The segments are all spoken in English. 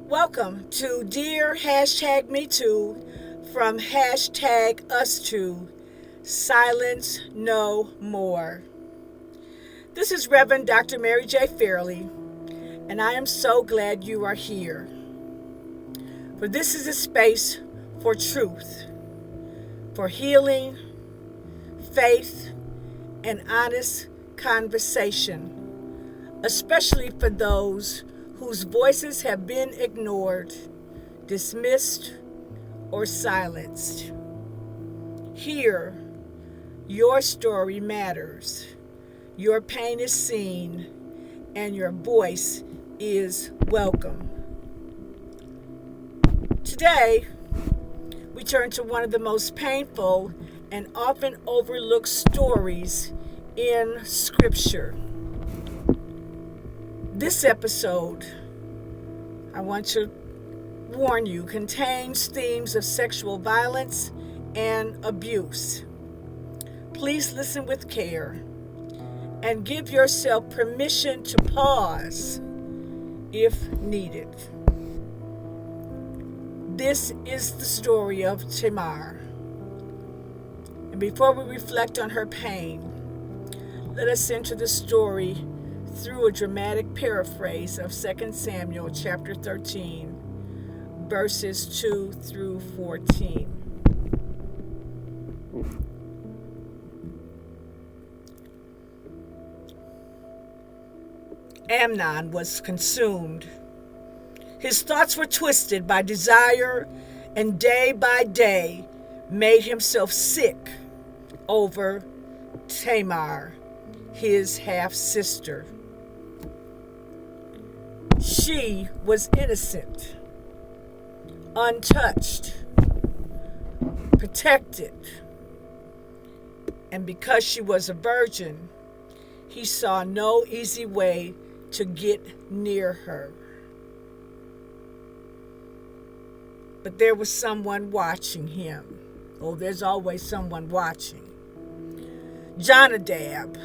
Welcome to Dear #MeToo from #US2 Silence No More. This is Reverend Dr. Mary J.Fairley, and I am so glad you are here. For this is a space for truth, for healing, faith, and honest conversation, especially for those whose voices have been ignored, dismissed, or silenced. Here, your story matters, your pain is seen, and your voice is welcome. Today, we turn to one of the most painful and often overlooked stories in Scripture. This episode, I want to warn you, contains themes of sexual violence and abuse. Please listen with care and give yourself permission to pause if needed. This is the story of Tamar. And before we reflect on her pain, let us enter the story through a dramatic paraphrase of 2 Samuel chapter 13, verses 2 through 14. Amnon was consumed. His thoughts were twisted by desire, and day by day made himself sick over Tamar, his half-sister. She was innocent, untouched, protected, and because she was a virgin, he saw no easy way to get near her. But there was someone watching him. Oh, there's always someone watching. Jonadab,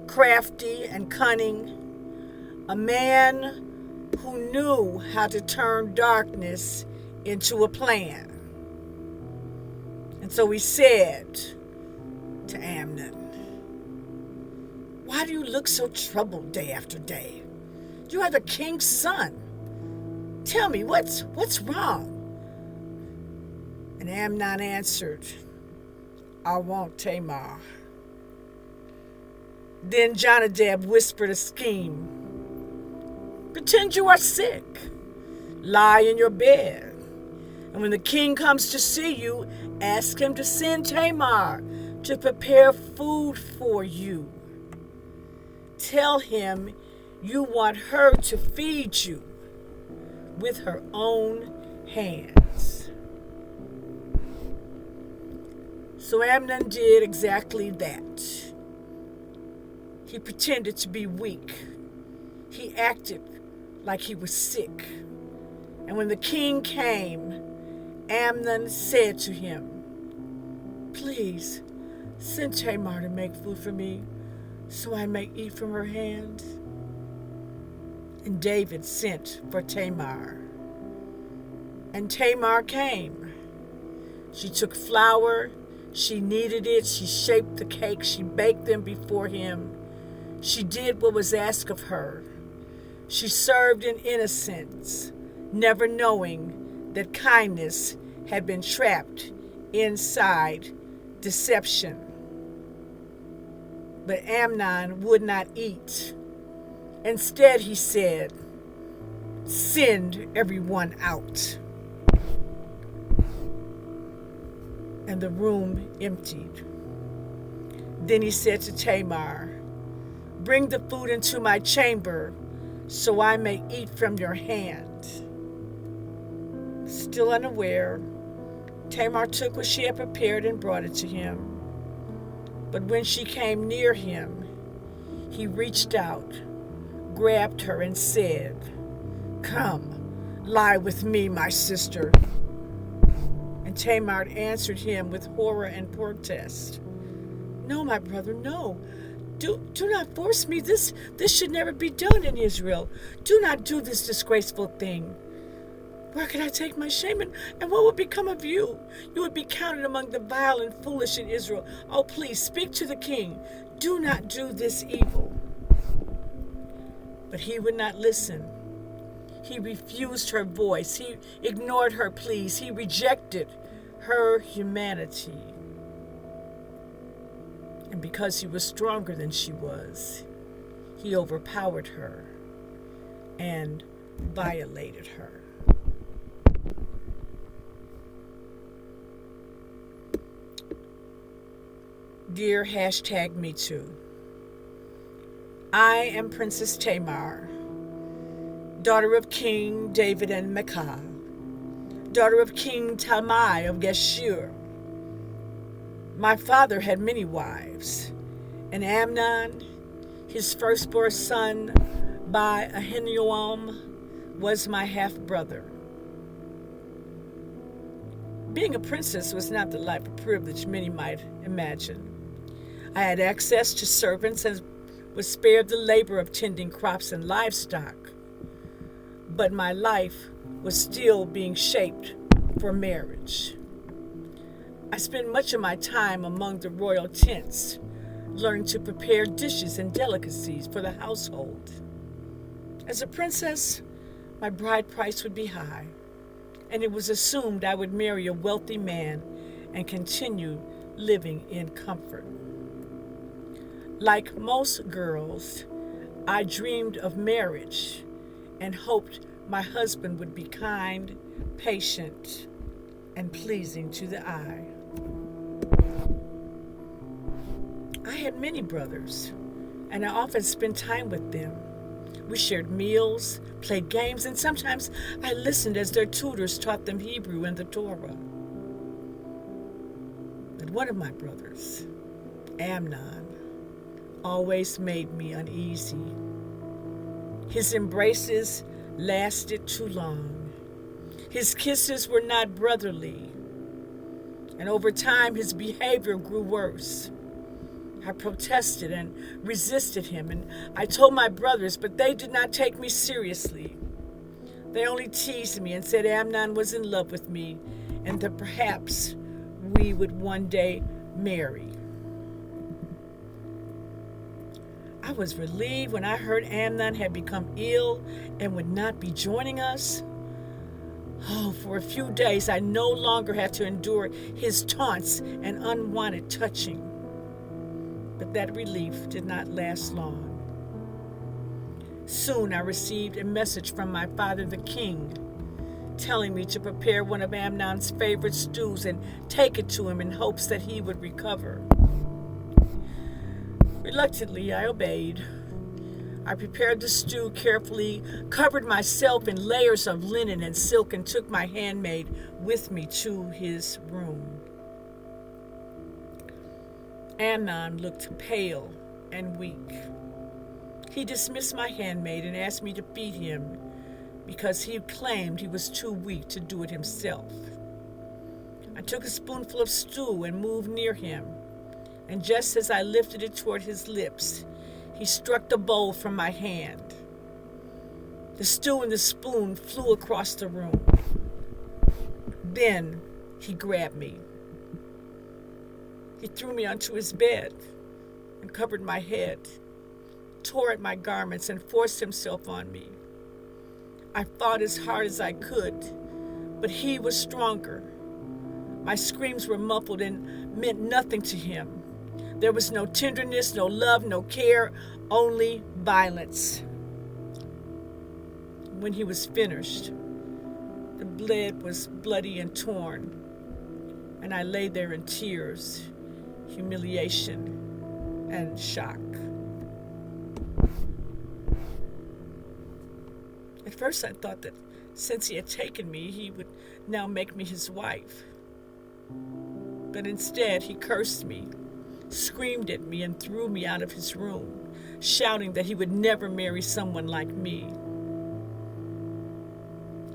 crafty and cunning, a man who knew how to turn darkness into a plan. And so he said to Amnon, "Why do you look so troubled day after day? You are the king's son. Tell me, what's wrong?" And Amnon answered, "I want Tamar." Then Jonadab whispered a scheme. "Pretend you are sick. Lie in your bed. And when the king comes to see you, ask him to send Tamar to prepare food for you. Tell him you want her to feed you with her own hands." So Amnon did exactly that. He pretended to be weak. He acted like he was sick. And when the king came, Amnon said to him, "Please, send Tamar to make food for me so I may eat from her hand." And David sent for Tamar. And Tamar came. She took flour, she kneaded it, she shaped the cake, she baked them before him. She did what was asked of her. She served in innocence, never knowing that kindness had been trapped inside deception. But Amnon would not eat. Instead, he said, "Send everyone out." And the room emptied. Then he said to Tamar, "Bring the food into my chamber so I may eat from your hand." Still unaware, Tamar took what she had prepared and brought it to him. But when she came near him, he reached out, grabbed her, and said, "Come, lie with me, my sister." And Tamar answered him with horror and protest, "No, my brother, no. Do not force me. This should never be done in Israel. Do not do this disgraceful thing. Where could I take my shame, and what would become of you? You would be counted among the vile and foolish in Israel. Oh, please, speak to the king. Do not do this evil. But he would not listen. He refused her voice. He ignored her pleas. He rejected her humanity. And because he was stronger than she was, he overpowered her and violated her. Dear #MeToo, I am Princess Tamar, daughter of King David and Michal, daughter of King Tamar of Geshur. My father had many wives, and Amnon, his firstborn son by Ahinoam, was my half-brother. Being a princess was not the life of privilege many might imagine. I had access to servants and was spared the labor of tending crops and livestock. But my life was still being shaped for marriage. I spent much of my time among the royal tents, learning to prepare dishes and delicacies for the household. As a princess, my bride price would be high, and it was assumed I would marry a wealthy man and continue living in comfort. Like most girls, I dreamed of marriage and hoped my husband would be kind, patient, and pleasing to the eye. I had many brothers, and I often spent time with them. We shared meals, played games, and sometimes I listened as their tutors taught them Hebrew and the Torah. But one of my brothers, Amnon, always made me uneasy. His embraces lasted too long. His kisses were not brotherly, and over time his behavior grew worse. I protested and resisted him, and I told my brothers, but they did not take me seriously. They only teased me and said Amnon was in love with me and that perhaps we would one day marry. I was relieved when I heard Amnon had become ill and would not be joining us. Oh, for a few days I no longer had to endure his taunts and unwanted touching. But that relief did not last long. Soon I received a message from my father the king, telling me to prepare one of Amnon's favorite stews and take it to him in hopes that he would recover. Reluctantly, I obeyed. I prepared the stew carefully, covered myself in layers of linen and silk, and took my handmaid with me to his room. Amnon looked pale and weak. He dismissed my handmaid and asked me to feed him because he claimed he was too weak to do it himself. I took a spoonful of stew and moved near him, and just as I lifted it toward his lips, he struck the bowl from my hand. The stew and the spoon flew across the room. Then he grabbed me. He threw me onto his bed and covered my head, tore at my garments, and forced himself on me. I fought as hard as I could, but he was stronger. My screams were muffled and meant nothing to him. There was no tenderness, no love, no care, only violence. When he was finished, the bed was bloody and torn, and I lay there in tears, humiliation, and shock. At first I thought that since he had taken me, he would now make me his wife. But instead he cursed me, screamed at me, and threw me out of his room, shouting that he would never marry someone like me.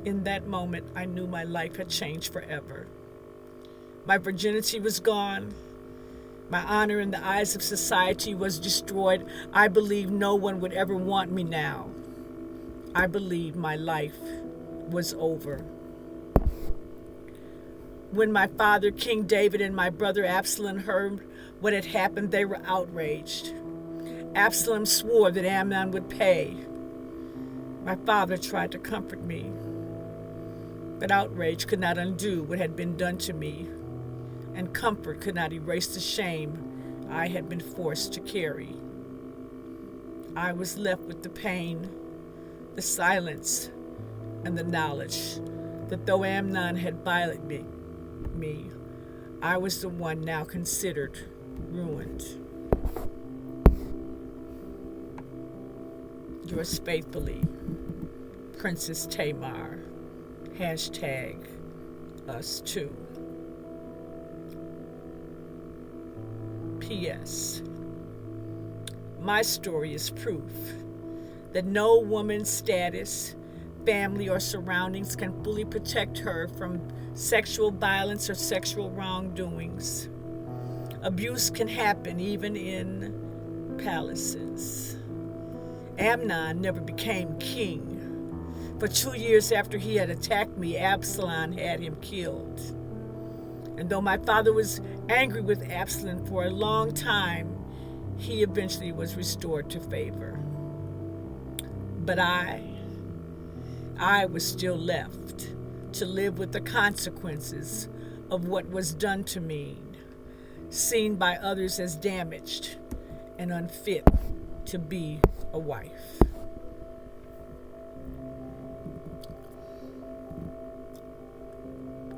In that moment, I knew my life had changed forever. My virginity was gone. My honor in the eyes of society was destroyed. I believed no one would ever want me now. I believed my life was over. When my father, King David, and my brother Absalom heard what had happened, they were outraged. Absalom swore that Amnon would pay. My father tried to comfort me, but outrage could not undo what had been done to me, and comfort could not erase the shame I had been forced to carry. I was left with the pain, the silence, and the knowledge that though Amnon had violated me, I was the one now considered ruined. Yours faithfully, Princess Tamar. #us2. P.S. My story is proof that no woman's status, family, or surroundings can fully protect her from sexual violence or sexual wrongdoings. Abuse can happen even in palaces. Amnon never became king. For 2 years after he had attacked me, Absalom had him killed. And though my father was angry with Absalom for a long time, he eventually was restored to favor. But I was still left to live with the consequences of what was done to me, seen by others as damaged and unfit to be a wife.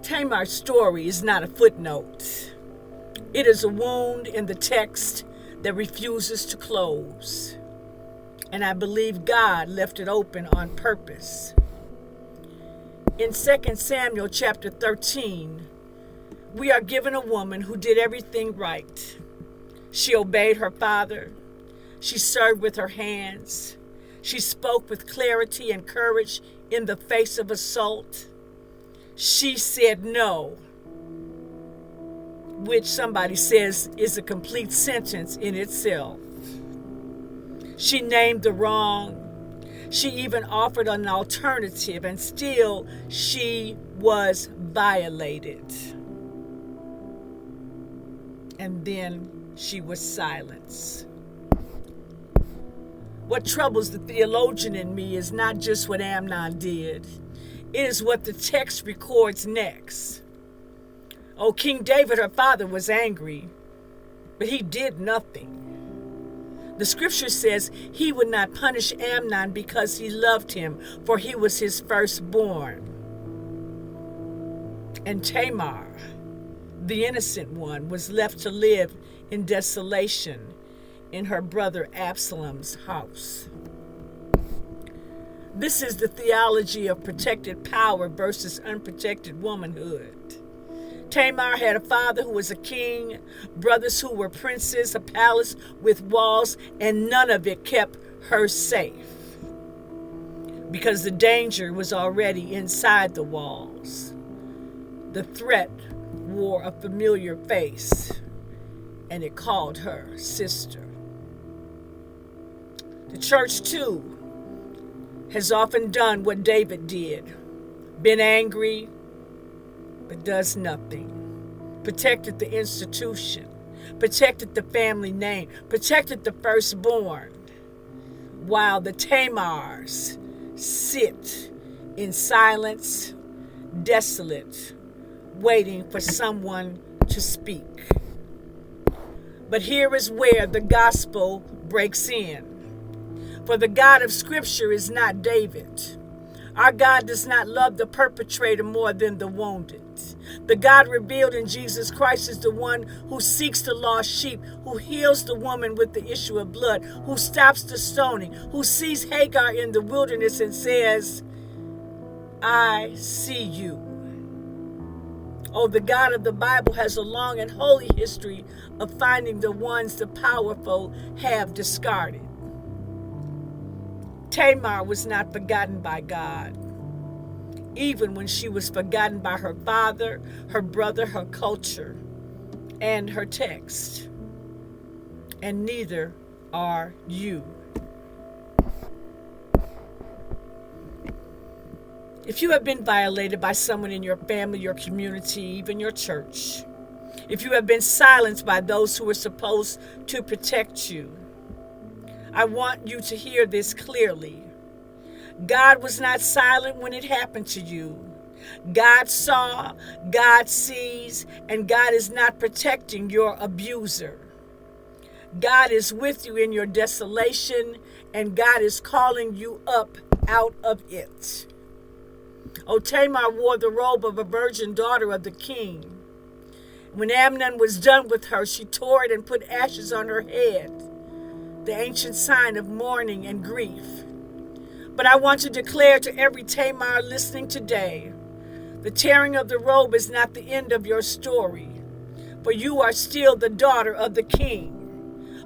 Tamar's story is not a footnote. It is a wound in the text that refuses to close. And I believe God left it open on purpose. In 2 Samuel chapter 13, we are given a woman who did everything right. She obeyed her father. She served with her hands. She spoke with clarity and courage in the face of assault. She said no, which somebody says is a complete sentence in itself. She named the wrong. She even offered an alternative, and still she was violated. And then she was silenced. What troubles the theologian in me is not just what Amnon did. It is what the text records next. Oh, King David, her father, was angry, but he did nothing. The scripture says he would not punish Amnon because he loved him, for he was his firstborn. And Tamar, the innocent one, was left to live in desolation in her brother Absalom's house. This is the theology of protected power versus unprotected womanhood. Tamar had a father who was a king, brothers who were princes, a palace with walls, and none of it kept her safe because the danger was already inside the walls. The threat wore a familiar face, and it called her sister. The church, too, has often done what David did, been angry, but does nothing. Protected the institution, protected the family name, protected the firstborn, while the Tamars sit in silence, desolate, waiting for someone to speak. But here is where the gospel breaks in. For the God of Scripture is not David. Our God does not love the perpetrator more than the wounded. The God revealed in Jesus Christ is the one who seeks the lost sheep, who heals the woman with the issue of blood, who stops the stoning, who sees Hagar in the wilderness and says, I see you. Oh, the God of the Bible has a long and holy history of finding the ones the powerful have discarded. Tamar was not forgotten by God, even when she was forgotten by her father, her brother, her culture, and her text. And neither are you. If you have been violated by someone in your family, your community, even your church, if you have been silenced by those who were supposed to protect you, I want you to hear this clearly. God was not silent when it happened to you. God saw, God sees, and God is not protecting your abuser. God is with you in your desolation, and God is calling you up out of it. O Tamar wore the robe of a virgin daughter of the king. When Amnon was done with her, she tore it and put ashes on her head, the ancient sign of mourning and grief. But I want to declare to every Tamar listening today, the tearing of the robe is not the end of your story, for you are still the daughter of the king.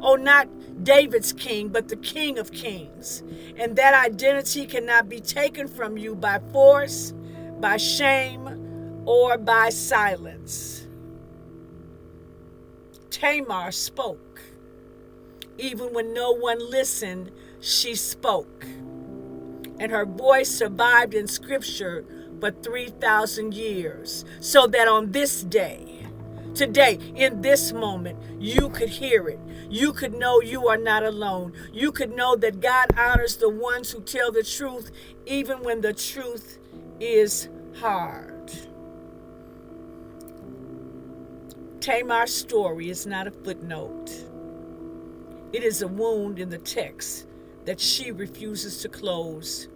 Oh, not David's king, but the King of Kings. And that identity cannot be taken from you by force, by shame, or by silence. Tamar spoke. Even when no one listened, she spoke. And her voice survived in Scripture for 3,000 years, so that on this day, today, in this moment, you could hear it. You could know you are not alone. You could know that God honors the ones who tell the truth, even when the truth is hard. Tamar's story is not a footnote. It is a wound in the text that she refuses to close,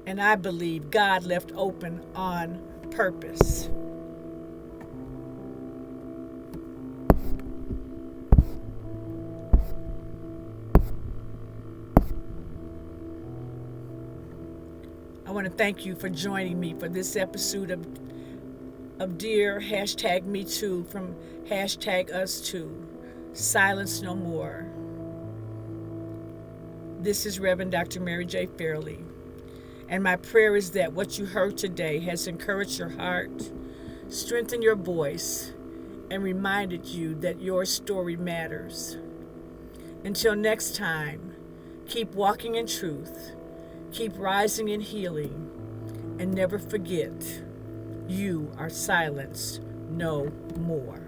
and I believe God left open on purpose. I want to thank you for joining me for this episode of Dear #MeToo from #US2. Silence no more. This is Reverend Dr. Mary J.Fairley. And my prayer is that what you heard today has encouraged your heart, strengthened your voice, and reminded you that your story matters. Until next time, keep walking in truth, keep rising in healing, and never forget, you are silenced no more.